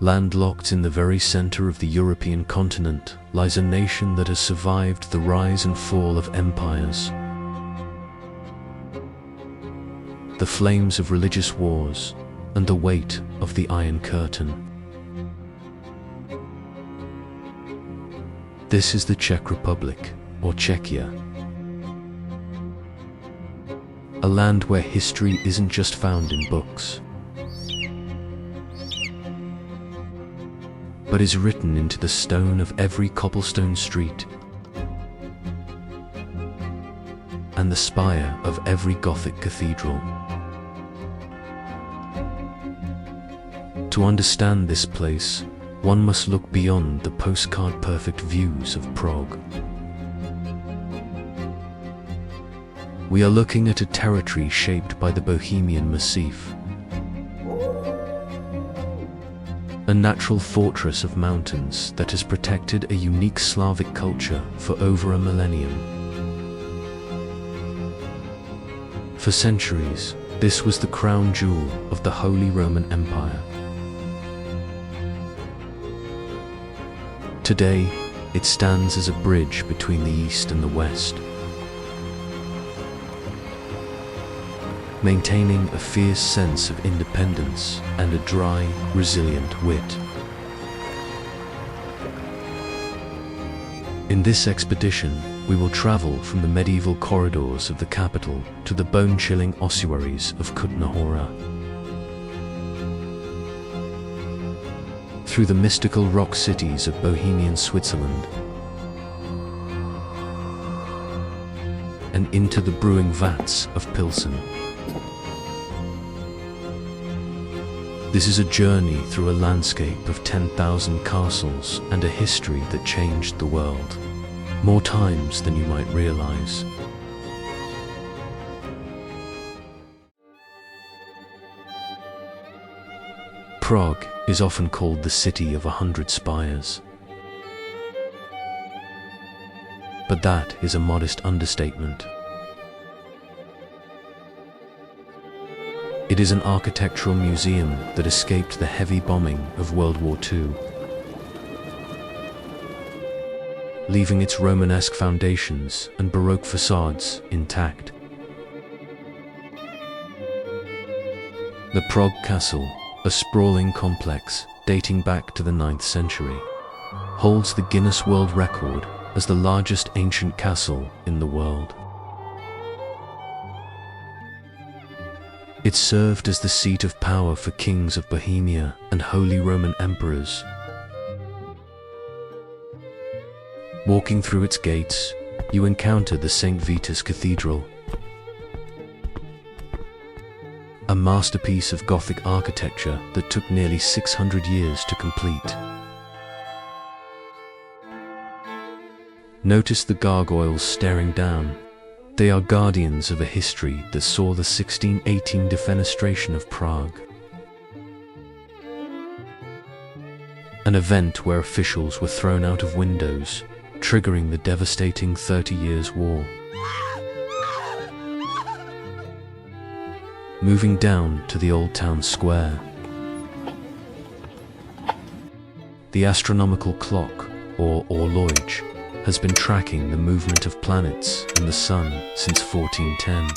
Landlocked in the very center of the European continent lies a nation that has survived the rise and fall of empires, the flames of religious wars, and the weight of the Iron Curtain. This is the Czech Republic, or Czechia, a land where history isn't just found in books, but is written into the stone of every cobblestone street and the spire of every Gothic cathedral. To understand this place, one must look beyond the postcard-perfect views of Prague. We are looking at a territory shaped by the Bohemian Massif, a natural fortress of mountains that has protected a unique Slavic culture for over a millennium. For centuries, this was the crown jewel of the Holy Roman Empire. Today, it stands as a bridge between the East and the West, maintaining a fierce sense of independence and a dry, resilient wit. In this expedition, we will travel from the medieval corridors of the capital to the bone-chilling ossuaries of Kutná Hora, through the mystical rock cities of Bohemian Switzerland, and into the brewing vats of Pilsner. This is a journey through a landscape of 10,000 castles and a history that changed the world, more times than you might realize. Prague is often called the city of 100 spires. But that is a modest understatement. It is an architectural museum that escaped the heavy bombing of World War II, leaving its Romanesque foundations and Baroque facades intact. The Prague Castle, a sprawling complex dating back to the 9th century, holds the Guinness World Record as the largest ancient castle in the world. It served as the seat of power for kings of Bohemia and Holy Roman emperors. Walking through its gates, you encounter the St. Vitus Cathedral, a masterpiece of Gothic architecture that took nearly 600 years to complete. Notice the gargoyles staring down. They are guardians of a history that saw the 1618 defenestration of Prague, an event where officials were thrown out of windows, triggering the devastating 30 Years' War. Moving down to the Old Town Square, the Astronomical Clock, or horloge, has been tracking the movement of planets and the Sun since 1410.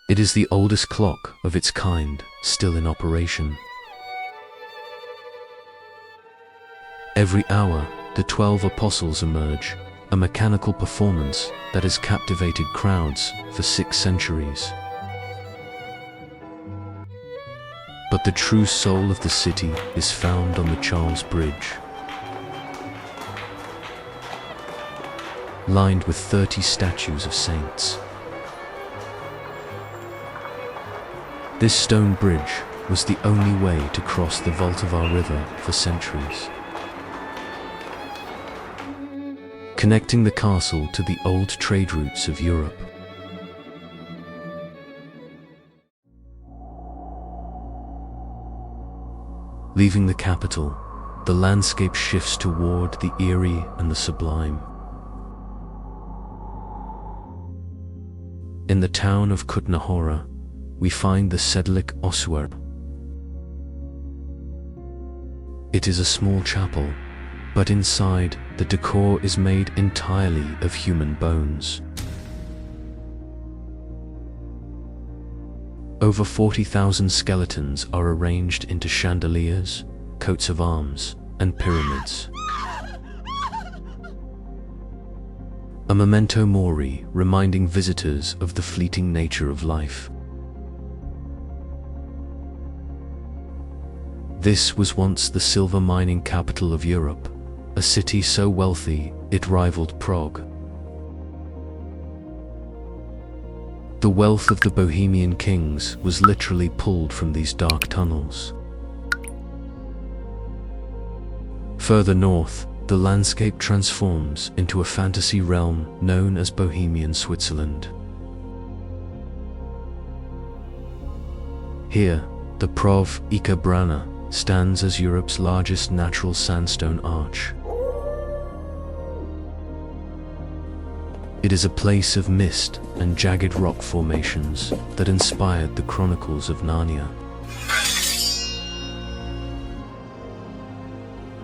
It is the oldest clock of its kind still in operation. Every hour, the 12 Apostles emerge, a mechanical performance that has captivated crowds for 6 centuries. But the true soul of the city is found on the Charles Bridge, lined with 30 statues of saints. This stone bridge was the only way to cross the Vltava River for centuries, connecting the castle to the old trade routes of Europe. Leaving the capital, the landscape shifts toward the eerie and the sublime. In the town of Kutná Hora, we find the Sedlec Ossuary, It is a small chapel, but inside, the decor is made entirely of human bones. Over 40,000 skeletons are arranged into chandeliers, coats of arms, and pyramids. A memento mori reminding visitors of the fleeting nature of life. This was once the silver mining capital of Europe, a city so wealthy it rivaled Prague. The wealth of the Bohemian kings was literally pulled from these dark tunnels. Further north, the landscape transforms into a fantasy realm known as Bohemian Switzerland. Here, the Prov Ika Brana stands as Europe's largest natural sandstone arch. It is a place of mist and jagged rock formations that inspired the chronicles of Narnia.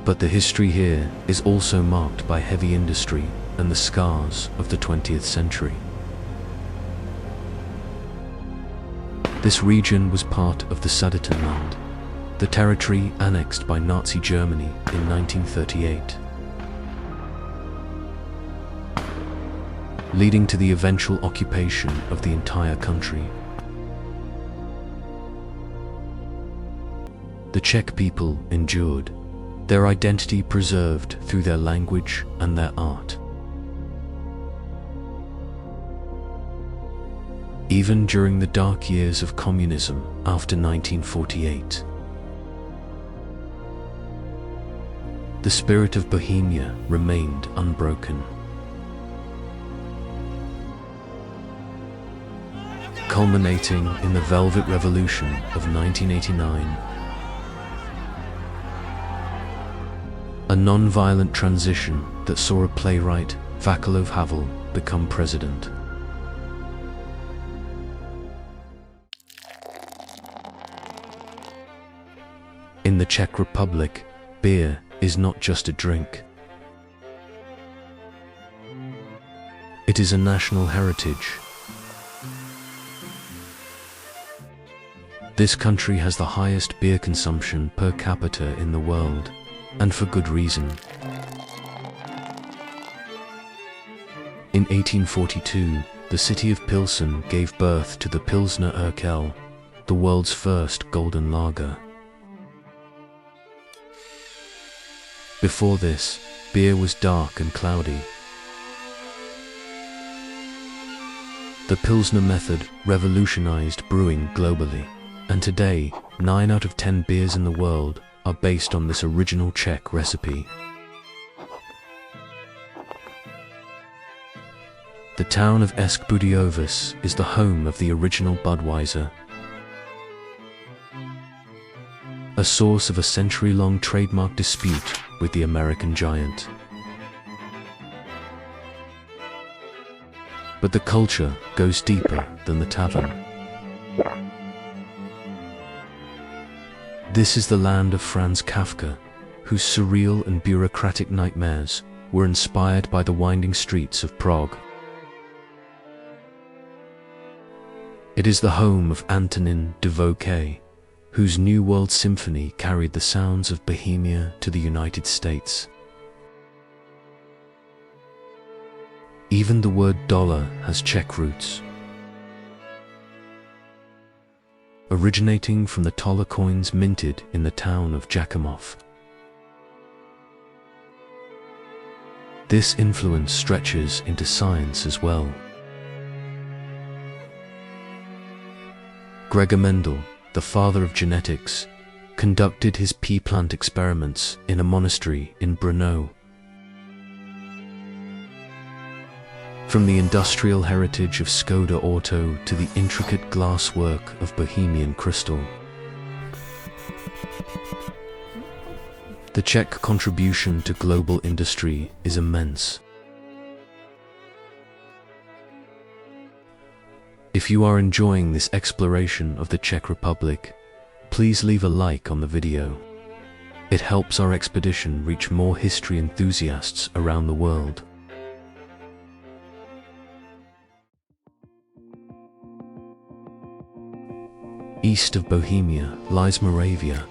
But the history here is also marked by heavy industry and the scars of the 20th century. This region was part of the Sudetenland, the territory annexed by Nazi Germany in 1938, leading to the eventual occupation of the entire country. The Czech people endured, their identity preserved through their language and their art. Even during the dark years of communism after 1948, the spirit of Bohemia remained unbroken. Culminating in the Velvet Revolution of 1989, a non-violent transition that saw a playwright, Václav Havel, become president. In the Czech Republic, beer is not just a drink. It is a national heritage. This country has the highest beer consumption per capita in the world, and for good reason. In 1842, the city of Pilsen gave birth to the Pilsner Urquell, the world's first golden lager. Before this, beer was dark and cloudy. The Pilsner method revolutionized brewing globally, and today, 9 out of 10 beers in the world are based on this original Czech recipe. The town of Eskbudějovice is the home of the original Budweiser, a source of a century-long trademark dispute with the American giant. But the culture goes deeper than the tavern. This is the land of Franz Kafka, whose surreal and bureaucratic nightmares were inspired by the winding streets of Prague. It is the home of Antonin Dvořák, whose New World Symphony carried the sounds of Bohemia to the United States. Even the word dollar has Czech roots, originating from the Toller coins minted in the town of Jakimov. This influence stretches into science as well. Gregor Mendel, the father of genetics, conducted his pea plant experiments in a monastery in Brno. From the industrial heritage of Skoda Auto to the intricate glass work of Bohemian crystal, the Czech contribution to global industry is immense. If you are enjoying this exploration of the Czech Republic, please leave a like on the video. It helps our expedition reach more history enthusiasts around the world. East of Bohemia lies Moravia,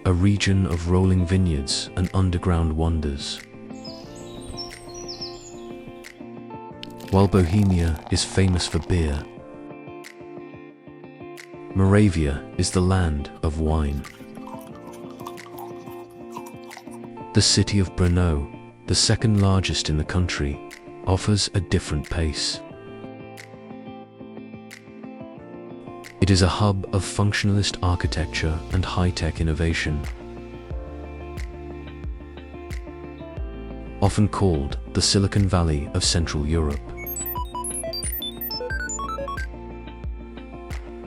a region of rolling vineyards and underground wonders. While Bohemia is famous for beer, Moravia is the land of wine. The city of Brno, the second largest in the country, offers a different pace. It is a hub of functionalist architecture and high-tech innovation. Often called the Silicon Valley of Central Europe.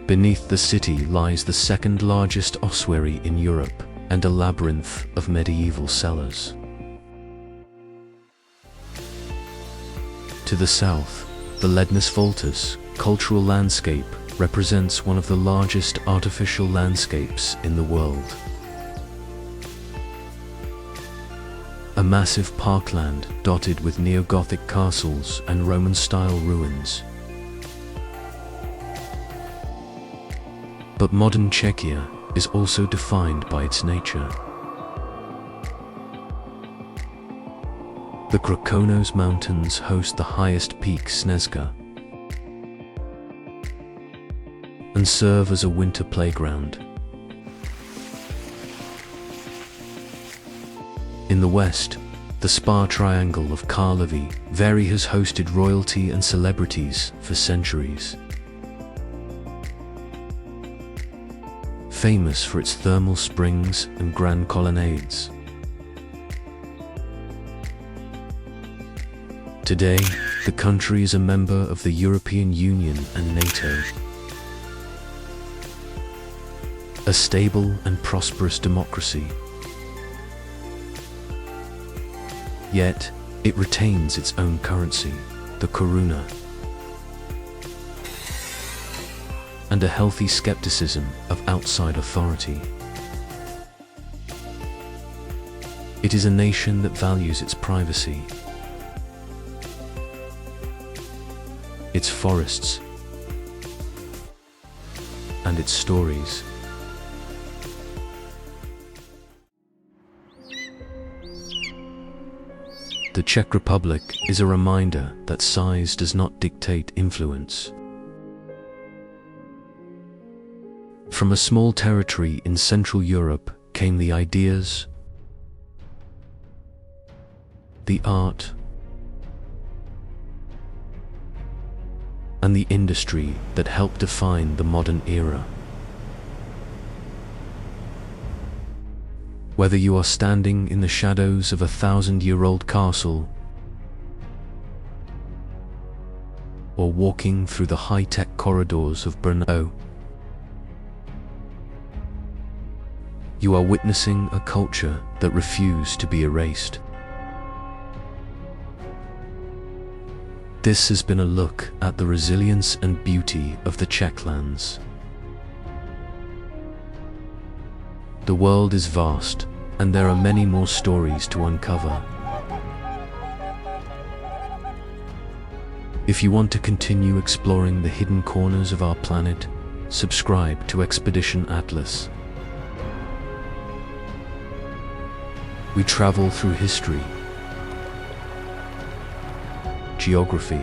Beneath the city lies the second largest ossuary in Europe and a labyrinth of medieval cellars. To the south, the Lednes Voltas cultural landscape represents one of the largest artificial landscapes in the world. A massive parkland dotted with neo-Gothic castles and Roman-style ruins. But modern Czechia is also defined by its nature. The Krkonoš Mountains host the highest peak Sněžka and serve as a winter playground. In the west, the Spa Triangle of Karlovy Vary has hosted royalty and celebrities for centuries. Famous for its thermal springs and grand colonnades. Today, the country is a member of the European Union and NATO. A stable and prosperous democracy. Yet, it retains its own currency, the koruna, and a healthy skepticism of outside authority. It is a nation that values its privacy, its forests, and its stories. The Czech Republic is a reminder that size does not dictate influence. From a small territory in Central Europe came the ideas, the art, and the industry that helped define the modern era. Whether you are standing in the shadows of a 1,000-year-old castle or walking through the high-tech corridors of Brno, you are witnessing a culture that refused to be erased. This has been a look at the resilience and beauty of the Czech lands. The world is vast, and there are many more stories to uncover. If you want to continue exploring the hidden corners of our planet, subscribe to Expedition Atlas. We travel through history, geography,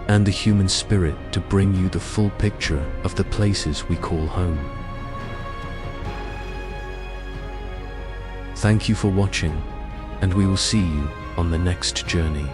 and the human spirit to bring you the full picture of the places we call home. Thank you for watching, and we will see you on the next journey.